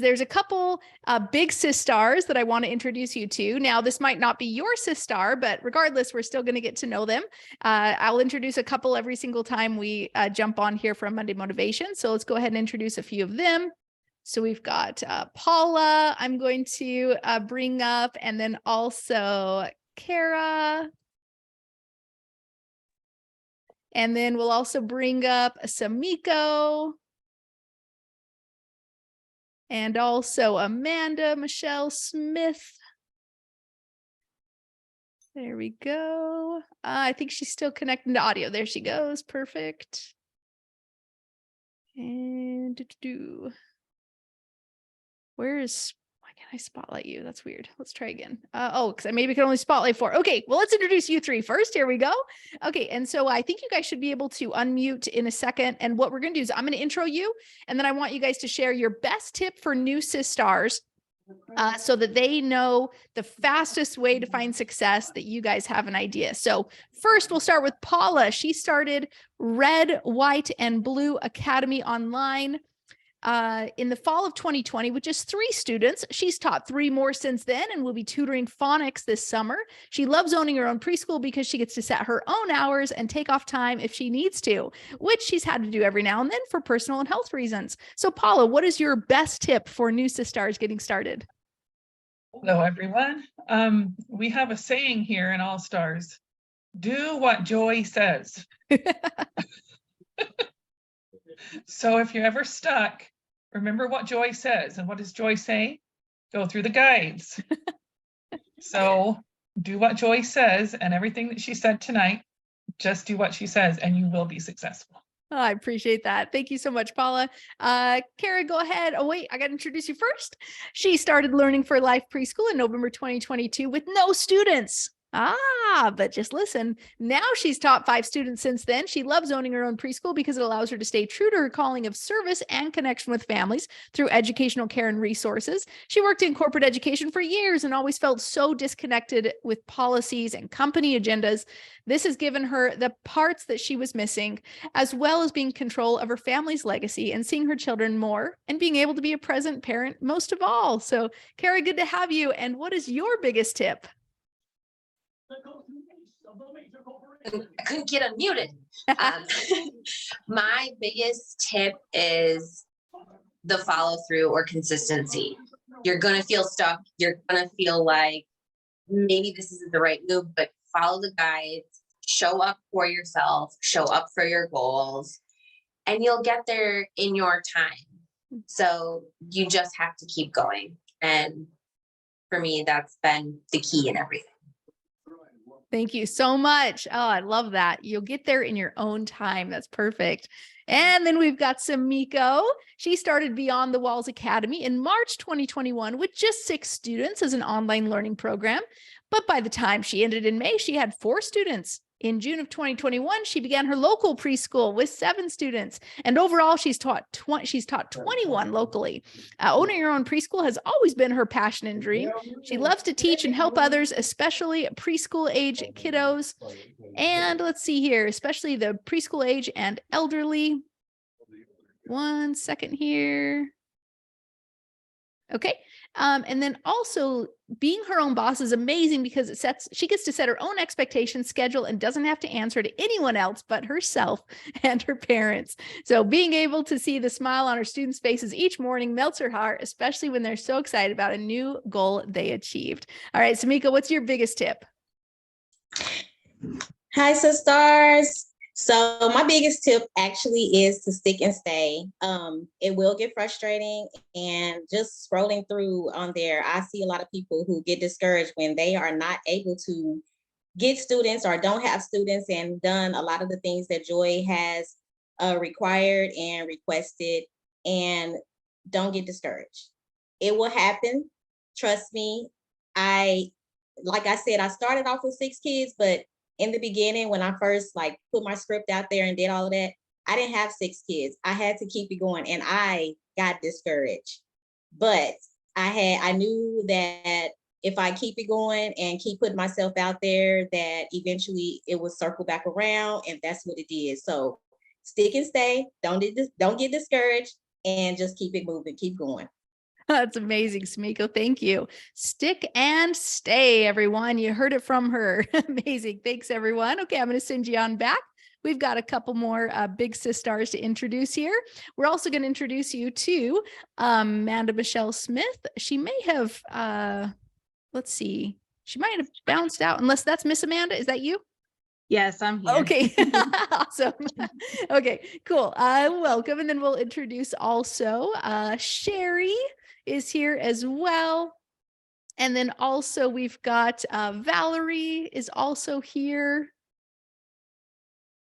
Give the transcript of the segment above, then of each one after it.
there's a couple big sis stars that I want to introduce you to. Now, this might not be your sis star, but regardless, we're still going to get to know them. I'll introduce a couple every single time we jump on here from Monday Motivation. So let's go ahead and introduce a few of them. So we've got Paula, I'm going to bring up, and then also Kara. And then we'll also bring up Samiko. And also Amanda Michelle Smith. There we go. I think she's still connecting to audio. There she goes. Perfect. And where is, why can't I spotlight you? That's weird. Let's try again. Because I maybe can only spotlight 4. Okay, well, let's introduce you 3 first. Here we go. Okay, and so I think you guys should be able to unmute in a second. And what we're going to do is I'm going to intro you, and then I want you guys to share your best tip for new sis stars so that they know the fastest way to find success, that you guys have an idea. So first, we'll start with Paula. She started Red, White, and Blue Academy online in the fall of 2020 with just 3 students. She's taught 3 more since then and will be tutoring phonics this summer. She loves owning her own preschool because she gets to set her own hours and take off time if she needs to, which she's had to do every now and then for personal and health reasons. So Paula, what is your best tip for new sis stars getting started? Hello, everyone. We have a saying here in All Stars: do what Joy says. So if you're ever stuck, remember what Joy says. And what does Joy say? Go through the guides. So do what Joy says, and everything that she said tonight, just do what she says and you will be successful. Oh, I appreciate that. Thank you so much, Paula. Kara, go ahead. Oh, wait, I got to introduce you first. She started Learning for Life Preschool in November 2022 with no students. But just listen. Now she's taught 5 students since then. She loves owning her own preschool because it allows her to stay true to her calling of service and connection with families through educational care and resources. She worked in corporate education for years and always felt so disconnected with policies and company agendas. This has given her the parts that she was missing, as well as being in control of her family's legacy and seeing her children more and being able to be a present parent most of all. So, Kara, good to have you. And what is your biggest tip? I couldn't get unmuted. My biggest tip is the follow through or consistency. You're going to feel stuck. You're going to feel like maybe this isn't the right move, but follow the guides, show up for yourself, show up for your goals, and you'll get there in your time. So you just have to keep going. And for me, that's been the key in everything. Thank you so much. Oh, I love that. You'll get there in your own time. That's perfect. And then we've got Samiko. She started Beyond the Walls Academy in March 2021 with just 6 students as an online learning program. But by the time she ended in May, she had 4 students. In June of 2021, she began her local preschool with 7 students. And overall, she's taught 21 locally. Owning her own preschool has always been her passion and dream. She loves to teach and help others, especially preschool age kiddos. And let's see here, especially the preschool age and elderly. One second here. Okay. And then also being her own boss is amazing because she gets to set her own expectations, schedule, and doesn't have to answer to anyone else but herself and her parents. So being able to see the smile on her students' faces each morning melts her heart, especially when they're so excited about a new goal they achieved. All right, Samiko, what's your biggest tip? Hi, sisters. So my biggest tip actually is to stick and stay. It will get frustrating, and just scrolling through on there, I see a lot of people who get discouraged when they are not able to get students or don't have students and done a lot of the things that Joy has required and requested, and don't get discouraged. It will happen. Trust me. Like I said, I started off with 6 kids, but in the beginning, when I first put my script out there and did all of that, I didn't have 6 kids. I had to keep it going, and I got discouraged. But I knew that if I keep it going and keep putting myself out there, that eventually it will circle back around, and that's what it did. So stick and stay. Don't get discouraged, and just keep it moving, keep going. That's amazing, Smiko. Thank you. Stick and stay, everyone. You heard it from her. Amazing. Thanks, everyone. Okay, I'm going to send you on back. We've got a couple more big sis stars to introduce here. We're also going to introduce you to Amanda Michelle Smith. She may have, let's see, she might have bounced out, unless that's Miss Amanda. Is that you? Yes, I'm here. Okay, awesome. Okay, cool. Welcome. And then we'll introduce also Sherry is here as well. And then also we've got Valerie is also here.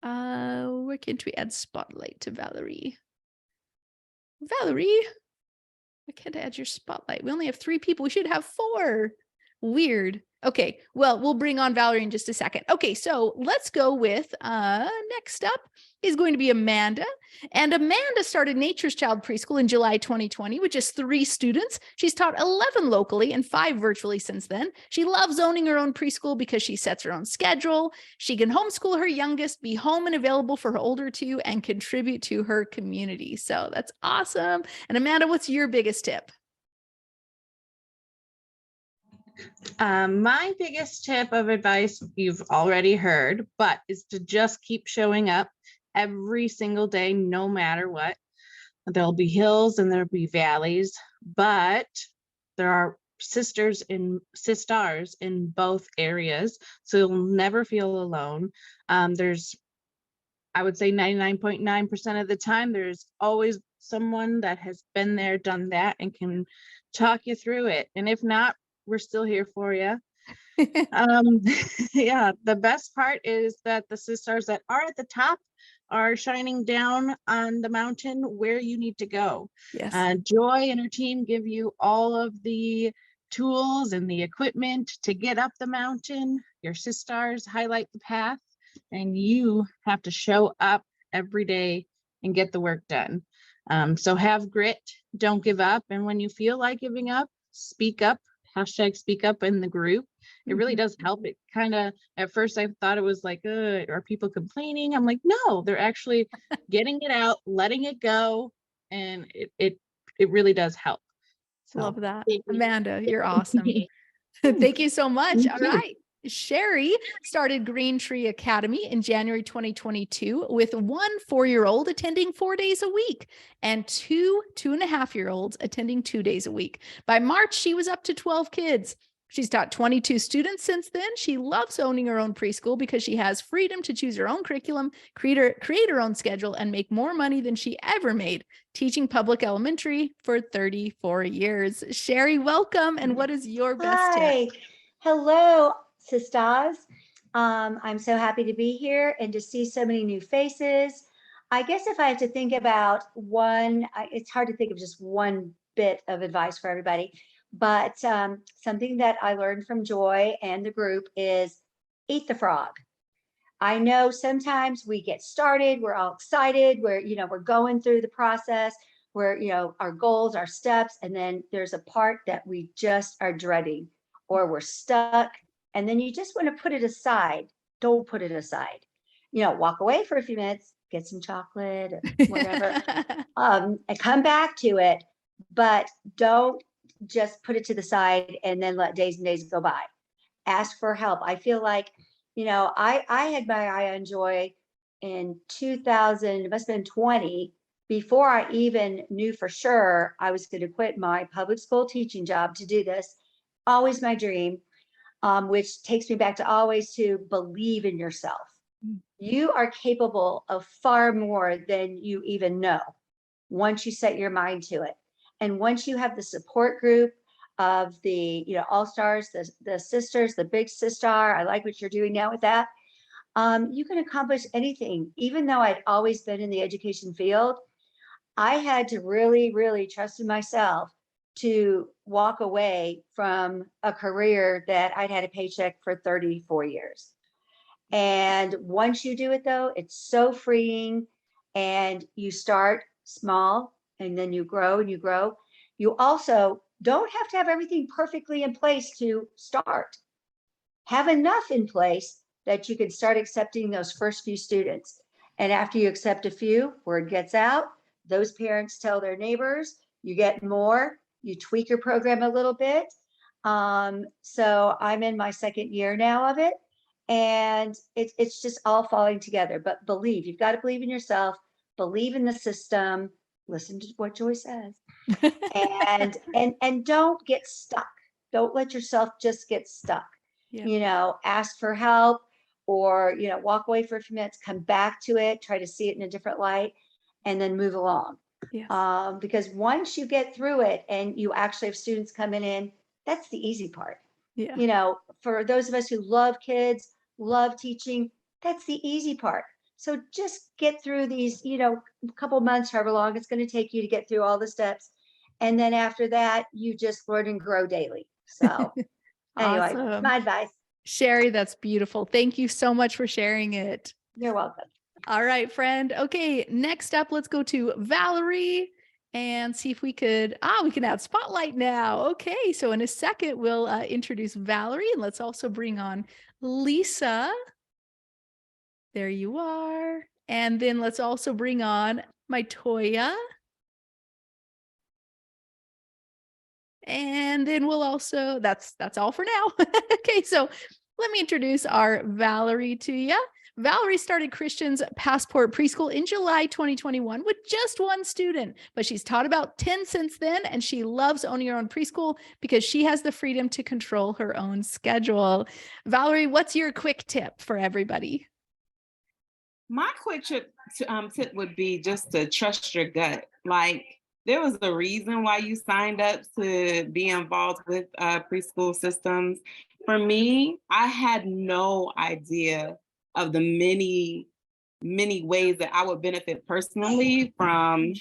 Where can't we add spotlight to Valerie? Valerie, I can't add your spotlight. We only have 3 people. We should have 4. Weird. Okay, well, we'll bring on Valerie in just a second. Okay, so let's go with next up is going to be Amanda. And Amanda started Nature's Child Preschool in July 2020 with just 3 students. She's taught 11 locally and 5 virtually since then. She loves owning her own preschool because she sets her own schedule. She can homeschool her youngest, be home and available for her older 2, and contribute to her community. So that's awesome. And Amanda, what's your biggest tip? My biggest tip of advice you've already heard, but is to just keep showing up every single day, no matter what. There'll be hills and there'll be valleys, but there are sisters in both areas, so you'll never feel alone. There's, I would say 99.9% of the time, there's always someone that has been there, done that, and can talk you through it. And if not, we're still here for you. Yeah, the best part is that the sisters that are at the top are shining down on the mountain where you need to go. Yes. Joy and her team give you all of the tools and the equipment to get up the mountain. Your sisters highlight the path, and you have to show up every day and get the work done. So have grit, don't give up. And when you feel like giving up, speak up. Hashtag speak up in the group. It really does help. It kind of, at first I thought it was like, are people complaining? I'm like, no, they're actually getting it out, letting it go. And it really does help. So, Love that. thank you. Amanda, you're awesome. Thank you so much. Thank All you. right. Sherry started Green Tree Academy in January 2022 with 1 4-year-old attending 4 days a week and 2 2.5-year-olds attending 2 days a week. By March, she was up to 12 kids. She's taught 22 students since then. She loves owning her own preschool because she has freedom to choose her own curriculum, create her own schedule, and make more money than she ever made teaching public elementary for 34 years. Sherry, welcome. And what is your best tip? Hi. Hello, sisters. I'm so happy to be here and to see so many new faces. I guess if I have to think about one, it's hard to think of just one bit of advice for everybody, but something that I learned from Joy and the group is eat the frog. I know sometimes we get started, we're all excited, we're going through the process, our goals, our steps, and then there's a part that we just are dreading or we're stuck. And then you just want to put it aside. Don't put it aside. Walk away for a few minutes, get some chocolate or whatever, and come back to it. But don't just put it to the side and then let days and days go by. Ask for help. I feel like, I had my eye on Joy in 2000, it must have been 20, before I even knew for sure I was going to quit my public school teaching job to do this. Always my dream, which takes me back to always to believe in yourself. You are capable of far more than you even know once you set your mind to it. And once you have the support group of the all stars, the sisters, the big sister, I like what you're doing now with that. You can accomplish anything. Even though I'd always been in the education field, I had to really, really trust in myself to walk away from a career that I'd had a paycheck for 34 years. And once you do it though, it's so freeing, and you start small and then you grow and you grow. You also don't have to have everything perfectly in place to start. Have enough in place that you can start accepting those first few students. And after you accept a few, word gets out, those parents tell their neighbors, you get more, you tweak your program a little bit. So I'm in my second year now of it, and it's just all falling together. But believe, you've got to believe in yourself, believe in the system, listen to what Joy says, and don't get stuck. Don't let yourself just get stuck. Yeah. You know, ask for help, or, you know, walk away for a few minutes, come back to it, try to see it in a different light, and then move along. Yes. Because once you get through it and you actually have students coming in, that's the easy part. Yeah. You know, for those of us who love kids, love teaching, that's the easy part. So just get through these, you know, couple months, however long it's going to take you to get through all the steps. And then after that, you just learn and grow daily. So anyway, Awesome. my advice. Sherry, that's beautiful. Thank you so much for sharing it. You're welcome. All right, friend. Okay, next up, let's go to Valerie and see if we can add spotlight now. Okay, so in a second, we'll introduce Valerie, and let's also bring on Lisa. There you are. And then let's also bring on my Toya. And then we'll also, that's all for now. Okay, so let me introduce our Valerie to you. Valerie started Christian's Passport Preschool in July 2021 with just one student, but she's taught about 10 since then, and she loves owning her own preschool because she has the freedom to control her own schedule. Valerie, what's your quick tip for everybody? My quick tip would be just to trust your gut. Like, there was a reason why you signed up to be involved with preschool systems. For me, I had no idea of the many ways that I would benefit personally from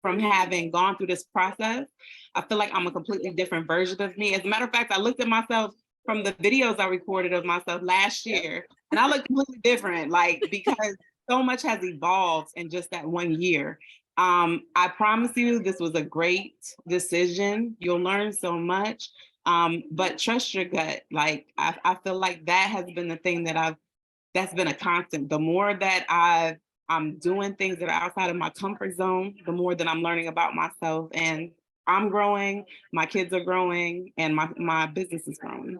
having gone through this process. I feel like I'm a completely different version of me. As a matter of fact, I looked at myself from the videos I recorded of myself last year, and I look completely different, like, because so much has evolved in just that 1 year. I promise you, this was a great decision. You'll learn so much, but trust your gut. Like, I feel like that has been the thing that's been a constant. The more that I'm doing things that are outside of my comfort zone, the more that I'm learning about myself, and I'm growing, my kids are growing, and my business is growing.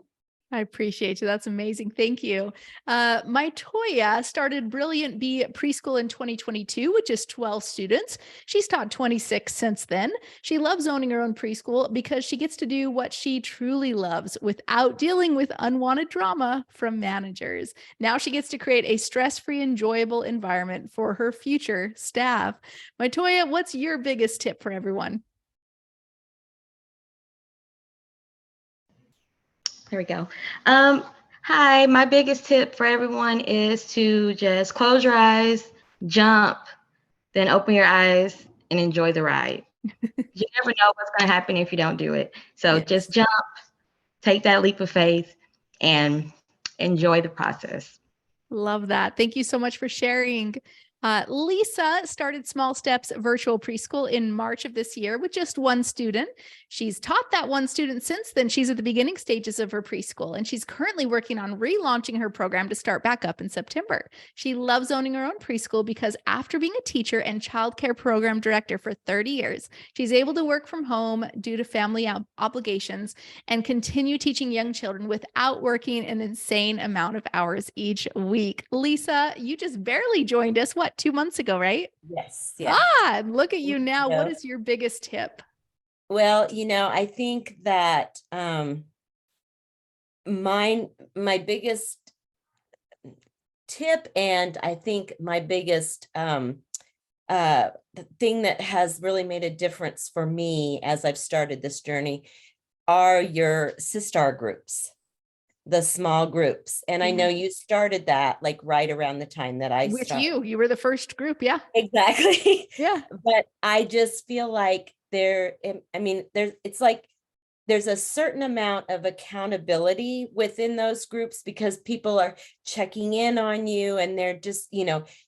I appreciate you. That's amazing. Thank you. My Toya started Brilliant Bee Preschool in 2022 with just 12 students. She's taught 26 since then. She loves owning her own preschool because she gets to do what she truly loves without dealing with unwanted drama from managers. Now she gets to create a stress-free, enjoyable environment for her future staff. My Toya, what's your biggest tip for everyone? There we go. Hi, my biggest tip for everyone is to just close your eyes, jump, then open your eyes and enjoy the ride. You never know what's going to happen if you don't do it. So just jump, take that leap of faith, and enjoy the process. Love that. Thank you so much for sharing. Lisa started Small Steps Virtual Preschool in March of this year with just one student. She's taught that one student since then. She's at the beginning stages of her preschool, and she's currently working on relaunching her program to start back up in September. She loves owning her own preschool because after being a teacher and childcare program director for 30 years, she's able to work from home due to family obligations and continue teaching young children without working an insane amount of hours each week. Lisa, you just barely joined us, 2 months ago, right? Yes. Yeah. Look at you now. Yeah. What is your biggest tip? Well, I think that my biggest tip, and I think my biggest thing that has really made a difference for me as I've started this journey are your sister groups, the small groups. And I know you started that like right around the time that I With started. you were the first group. Yeah, exactly. Yeah. But I just feel like it's like there's a certain amount of accountability within those groups because people are checking in on you and they're just,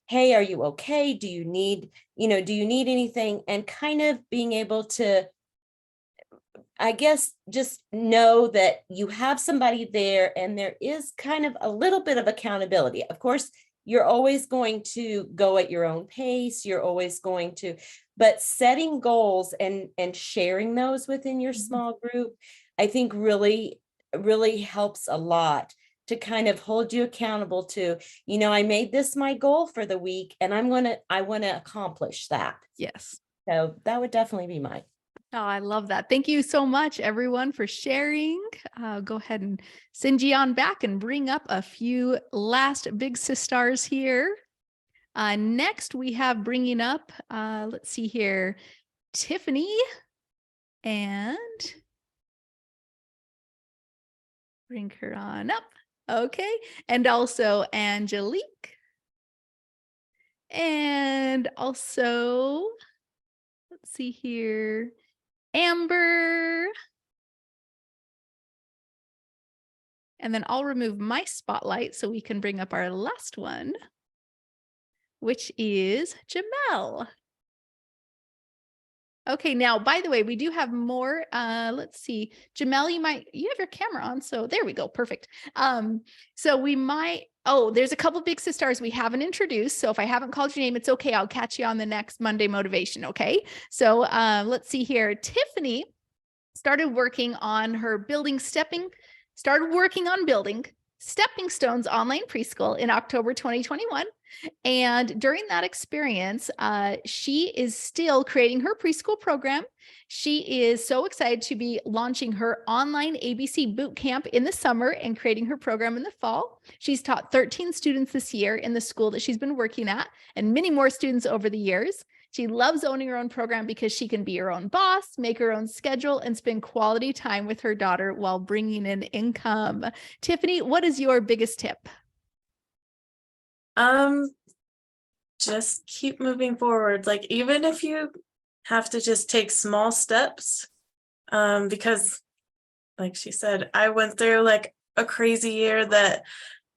hey, are you okay? Do you need anything? And kind of being able to, I guess, just know that you have somebody there and there is kind of a little bit of accountability. Of course, you're always going to go at your own pace. You're always going to, but setting goals and sharing those within your small group, I think really helps a lot to kind of hold you accountable to, I made this my goal for the week and I want to accomplish that. Yes. So that would definitely be mine. Oh, I love that. Thank you so much, everyone, for sharing. Go ahead and send you on back and bring up a few last big sisters here. Next, we have bringing up, let's see here, Tiffany and bring her on up. Okay. And also Angelique. And also, let's see here, Amber. And then I'll remove my spotlight so we can bring up our last one, which is Jamel. Okay, now, by the way, we do have more. Let's see. Jamel, you have your camera on. So there we go. Perfect. So we might, there's a couple big sisters we haven't introduced. So if I haven't called your name, it's okay. I'll catch you on the next Monday motivation. Okay. So let's see here. Tiffany started working on building Stepping Stones online preschool in October 2021. And during that experience, she is still creating her preschool program. She is so excited to be launching her online ABC boot camp in the summer and creating her program in the fall. She's taught 13 students this year in the school that she's been working at, and many more students over the years. She loves owning her own program because she can be her own boss, make her own schedule, and spend quality time with her daughter while bringing in income. Tiffany, what is your biggest tip? Just keep moving forward. Like, even if you have to just take small steps, because like she said, I went through like a crazy year that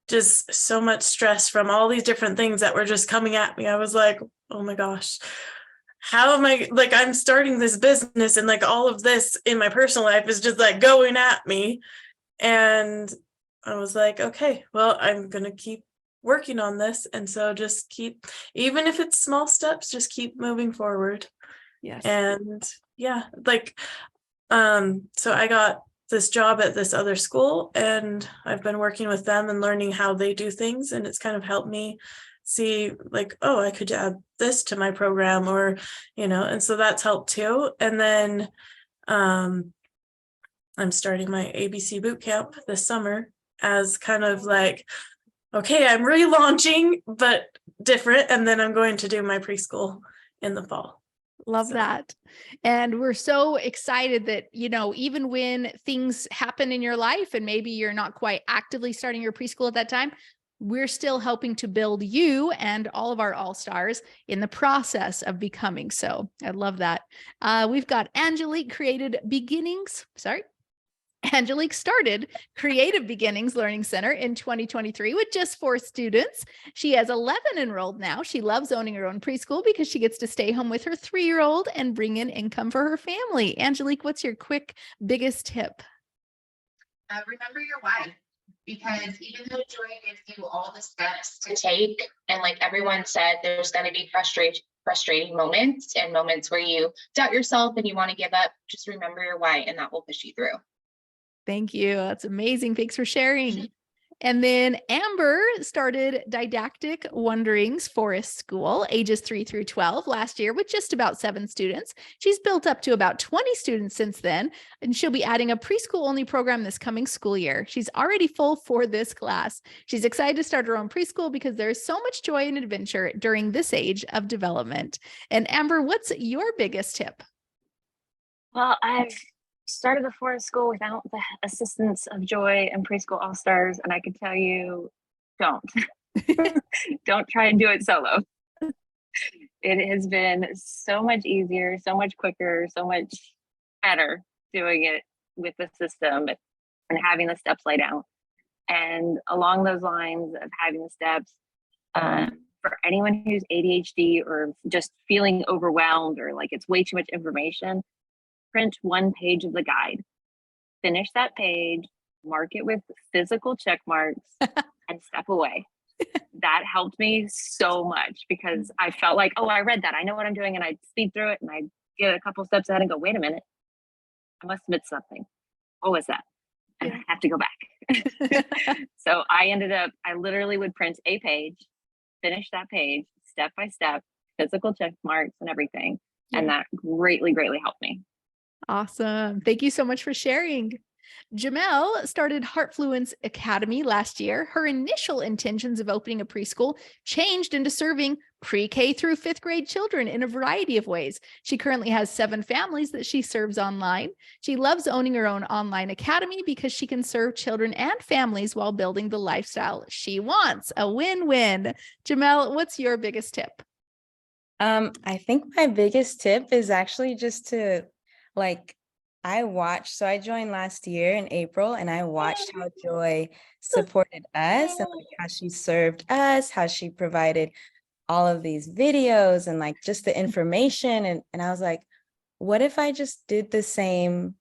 just so much stress from all these different things that were just coming at me. I was like, oh my gosh, how am I, like, I'm starting this business and like all of this in my personal life is just like going at me. And I was like, okay, well, I'm going to keep working on this. And so just keep, even if it's small steps, just keep moving forward. Yes. And yeah, like, so I got this job at this other school and I've been working with them and learning how they do things. And it's kind of helped me see like, oh, I could add this to my program, or, and so that's helped too. And then, I'm starting my ABC boot camp this summer as kind of like, okay, I'm relaunching, but different. And then I'm going to do my preschool in the fall. Love that. And we're so excited that, even when things happen in your life and maybe you're not quite actively starting your preschool at that time, we're still helping to build you and all of our all-stars in the process of becoming. So I love that. We've got Angelique started Creative Beginnings Learning Center in 2023 with just 4 students. She has 11 enrolled now. She loves owning her own preschool because she gets to stay home with her 3-year-old and bring in income for her family. Angelique, what's your quick biggest tip? Remember your why, because even though joy gives you all the steps to take, and like everyone said, there's going to be frustrating moments and moments where you doubt yourself and you want to give up. Just remember your why, and that will push you through. Thank you. That's amazing. Thanks for sharing. And then Amber started Didactic Wonderings Forest School, ages 3 through 12, last year with just about 7 students. She's built up to about 20 students since then, and she'll be adding a preschool-only program this coming school year. She's already full for this class. She's excited to start her own preschool because there's so much joy and adventure during this age of development. And Amber, what's your biggest tip? Well, I've started the forest school without the assistance of Joy and Preschool All-Stars, and I can tell you, don't. Don't try and do it solo. It has been so much easier, so much quicker, so much better doing it with the system and having the steps laid out. And along those lines of having the steps, for anyone who's ADHD or just feeling overwhelmed or like it's way too much information, print 1 page of the guide, finish that page, mark it with physical check marks, and step away. that helped me so much because I felt like, oh, I read that. I know what I'm doing. And I'd speed through it and I'd get a couple steps ahead and go, wait a minute. I must have missed something. What was that? And I have to go back. So I literally would print a page, finish that page step by step, physical check marks and everything. And that greatly, greatly helped me. Awesome. Thank you so much for sharing. Jamel started Heartfluence Academy last year. Her initial intentions of opening a preschool changed into serving pre-K through 5th grade children in a variety of ways. She currently has 7 families that she serves online. She loves owning her own online academy because she can serve children and families while building the lifestyle she wants. A win-win. Jamel, what's your biggest tip? I think my biggest tip is actually just to so I joined last year in April and I watched how Joy supported us and how she served us, how she provided all of these videos and just the information. And I was like, what if I just did the same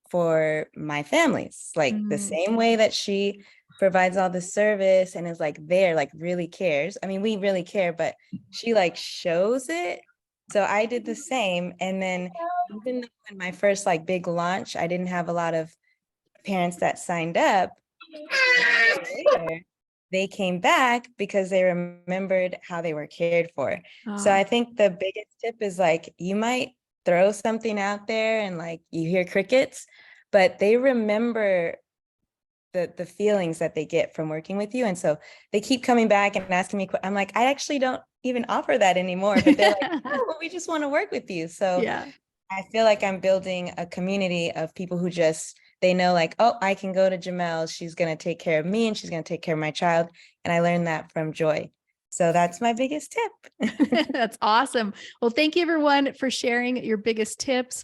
for my families? The same way that she provides all the service and is really cares. I mean, we really care, but she shows it. So I did the same. And then even though in my first big launch, I didn't have a lot of parents that signed up, later, they came back because they remembered how they were cared for. So I think the biggest tip is you might throw something out there and you hear crickets, but they remember the feelings that they get from working with you. And so they keep coming back and asking me, I'm like, I actually don't even offer that anymore, but they're like, oh, well, we just want to work with you. So I feel like I'm building a community of people who they know oh, I can go to Jamel. She's going to take care of me and she's going to take care of my child. And I learned that from Joy. So that's my biggest tip. That's awesome. Well, thank you everyone for sharing your biggest tips.